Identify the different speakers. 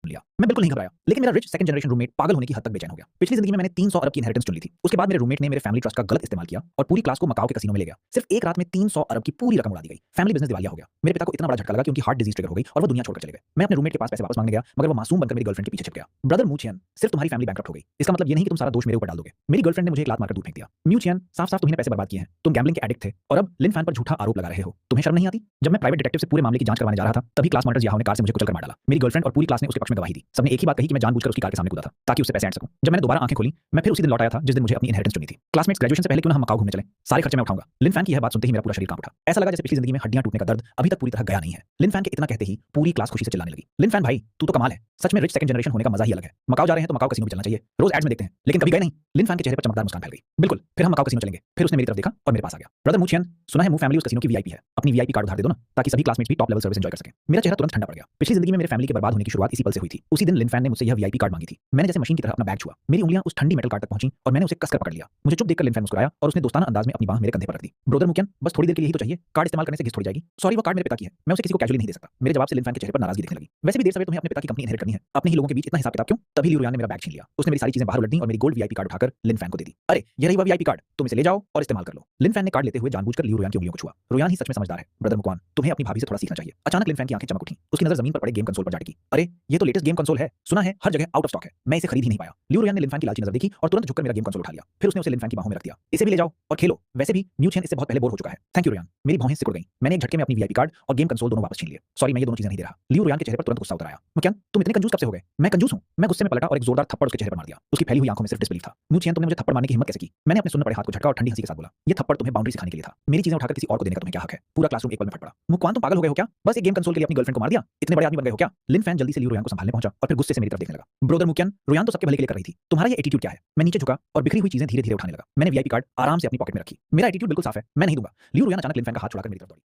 Speaker 1: लिया। मैं बिल्कुल नहीं घबराया, लेकिन मेरा रिच सेकंड जनरेशन रूममेट पागल होने की हद तक बेचैन हो गया। पिछली जिंदगी में मैंने 300 अरब की इनहेरिटेंस चुन ली थी। उसके बाद मेरे रूममेट ने मेरे फैमिली ट्रस्ट का गलत इस्तेमाल किया और पूरी क्लास को मकाओ के कसीनो में ले गया। सिर्फ एक रात में 300 अरब की पूरी रकम उड़ा दी गई। फैमिली बिजनेस दिवालिया हो गया। मेरे पिता को इतना बड़ा झटका लगा कि उनकी हार्ट डिजीज ट्रिगर हो गई और वो दुनिया छोड़कर चले गए। मैं अपने रूममेट के पास पैसे वापस मांगने गया, मगर वो मासूम बनकर मेरी गर्लफ्रेंड के पीछे छिप गया। ब्रदर मूचियन, सिर्फ तुम्हारी फैमिली बैंकरप्ट हो गई, इसका मतलब ये नहीं कि तुम सारा दोष मेरे ऊपर डाल दोगे। मेरी गर्लफ्रेंड ने मुझे एक लात मारकर दूर फेंक दिया। म्यूचियन, साफ साफ तुम्ही पैसे बर्बाद किए हैं। तुम गैम्बलिंग के एडिक्ट थे और अब लिन फैन पर झूठा आरोप लगा रहे हो। तुम्हें शर्म नहीं आती? जब मैं प्राइवेट डिटेक्टिव से पूरे मामले की जांच करवाने जा रहा था, तभी क्लास मॉनिटर जियाहो ने कार से मुझे कुचलकर मार डाला। मेरी गर्लफ्रेंड और पूरी क्लास ने उसके पक्ष में गवाही दी। सबने एक ही बात कही कि मैं जानबूझकर उसकी कार के सामने कूदा था ताकि उससे पैसे ऐंठ सकूं। जब मैंने दोबारा आंखें खोली, मैं फिर उसी दिन लौट आया था जिस दिन मुझे अपनी इनहेरिटेंस चुनी थी। क्लासमेट्स, ग्रेजुएशन से पहले क्यों ना हम मकाओ घूमने चलें, सारे खर्चे मैं उठाऊंगा। लिन फैन की यह बात सुनते ही मेरा पूरा शरीर कांप उठा। ऐसा लगा जैसे पिछली जिंदगी में हड्डियां टूटने का दर्द अभी तक पूरी तरह गया नहीं है। लिन फैन के इतना कहते ही पूरी क्लास खुशी से चिल्लाने लगी। लिन फैन भाई, तू तो कमाल है। सच में रिच सेकंड जनरेशन होने का मजा ही अलग है। मकाओ जा रहे हैं तो मकाओ कसीनो भी चलना चाहिए। रोज एड्स में देखते हैं, लेकिन कभी गए नहीं। लिन फैन के चेहरे पर चमकदार मुस्कान फैल गई। बिल्कुल, फिर हम मकाओ कसीनो चलेंगे। फिर उसने मेरी तरफ देखा और मेरे पास आ गया। ब्रदर मूचियन, सुना है मूव फैमिली उस कसीनो की वीआईपी है। अपनी वीआईपी कार्ड उधार दे दो ना, ताकि सभी क्लासमेट्स भी टॉप लेवल सर्विस एंजॉय कर सकें। मेरा चेहरा तुरंत ठंडा पड़ गया। पिछली जिंदगी में मेरे फैमिली के बर्बाद होने की शुरुआत इसी पल से हुई थी। उसी दिन लिन फैन ने मुझसे यह वीआईपी कार्ड मांगी थी। मैंने जैसे मशीन की तरह अपना बैग छुआ, मेरी उंगलियां उस ठंडी मेटल कार्ड तक पहुंची और मैंने उसे कसकर पकड़ लिया। मुझे चुप देखकर लिन फैन मुस्कुराया और उसने दोस्ताना अंदाज में अपनी बांह मेरे कंधे पर रख दी। ब्रदर मूचियन, बस थोड़ी देर के लिए ही तो चाहिए। कार्ड इस्तेमाल करने से घिस थोड़ी जाएगी। सॉरी, वो कार्ड मेरे पिता की है, मैं उसे किसी को कैजुअली नहीं दे सकता। मेरे जवाब से लिन फैन के चेहरे पर नाराजगी दिखने लगी। वैसे भी देर सवेर तुम्हें अपने पिता की कंपनी इनहेरिट करनी है, अपने ही लोगों के बीच इतना हिसाब किताब क्यों? तभी लियोरियान ने मेरा बैग छीन लिया। उसने मेरी सारी चीजें बाहर उलट दी और मेरी गोल्ड वीआईपी कार्ड उठाकर लिन फैन को दे दी। अरे, ये रही वह वीआईपी कार्ड, तुम इसे ले जाओ और इस्तेमाल कर लो। लिन फैन ने कार्ड लेते हुए जानबूझकर लियोरियान की उंगलियों को छुआ। रोयान ही सच में समझदार है। ब्रदर मुकवान, तुम्हें अपनी भाभी से थोड़ा सीखना चाहिए। अचानक लिन फैन की आंखें चमक उठी। उसकी नजर जमीन पर पड़े गेम कंसोल पर जा टिकी। अरे, ये तो लेटेस्ट गेम कंसोल है, सुना है हर जगह आउट ऑफ स्टॉक है। मैं इसे खरीद ही नहीं पाया। लियोरियान ने लिन फैन की लालची नजर देखी और तुरंत झुककर मेरा गेम कंसोल उठा लिया। फिर उसने उसे लिन फैन की बाहों में रख दिया। इसे भी ले जाओ और खेलो। वैसे भी म्यूचियन इससे बहुत पहले बोर हो चुका है। थैंक यू रोयान। मेरी भौहें सिकुड़ गईं। मैंने एक झटके में अपनी वीआईपी कार्ड और गेम कंसोल दोनों वापस छीन लिए। सॉरी, मैं ये दोनों चीजें नहीं दे रहा। लियो रोयान के चेहरे पर तुरंत गुस्सा उतर आया। मुकवान, तुम इतने कंजूस कब से हो गए? मैं कंजूस हूं? मैं गुस्से में पलटा और एक जोरदार थप्पड़ उसके चेहरे पर मार दिया। उसकी फैली हुई आंखों में सिर्फ डिसबिलीफ था। मुझे तुमने मुझे थप्पड़ मारने की हिम्मत कैसे की? मैंने अपने सुनने पड़े हाथ को झटका और ठंडी हंसी के साथ बोला, ये थप्पड़ तुम्हें बाउंड्री सिखाने के लिए था। मेरी चीजें उठाकर किसी और को देने का तुम्हें क्या हक है? पूरा क्लासरूम एक पल में फट पड़ा। मुकवान, तुम पागल हो गए हो क्या? बस एक गेम कंसोल के लिए अपनी गर्लफ्रेंड को मार दिया? इतने बड़े आदमी बन गए हो क्या? लिन फैन जल्दी से लियो रोयान को संभालने पहुंचा और फिर गुस्से से मेरी तरफ देखने लगा। ब्रदर मुकवान, रोयान तो सबके भले के लिए कर रही थी, तुम्हारा ये एटीट्यूड क्या है? मैं नीचे झुका और बिखरी हुई चीजें धीरे धीरे उठाने लगा। मैंने वीआईपी कार्ड आराम से अपनी पॉकेट में रखी। मेरा एटीट्यूड बिल्कुल साफ है, मैं नहीं दूंगा। लियो रोयान अचानक लिन फैन का हाथ छुड़ाकर मेरी तरफ दौड़ी।